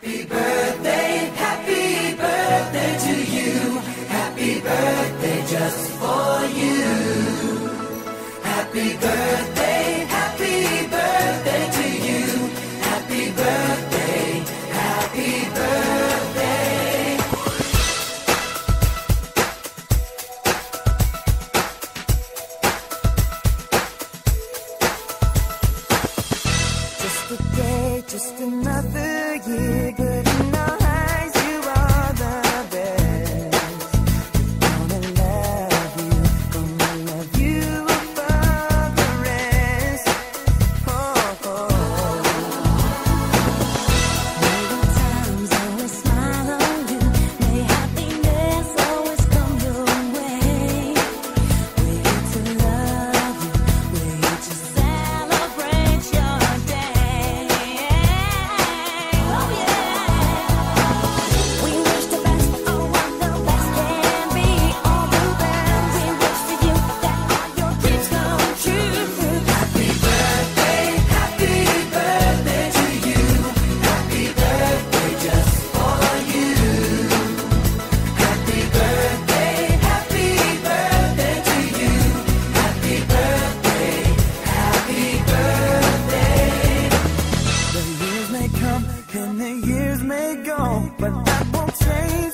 Happy birthday to you. Happy birthday just for you. Happy birthday to you. Happy birthday, happy birthday. Just a day, just another year, good in our eyes, you are the best. Gonna love you above the rest. Oh, oh. May the times always smile on you, may happiness always come your way. We're here to love you, we're here to celebrate your day. Oh yeah. We wish the best for what the best can be. All the best. We wish for you that all your dreams come true. Happy birthday to you. Happy birthday just for you. Happy birthday to you. Happy birthday, happy birthday. The years may come and the years may go, but that won't change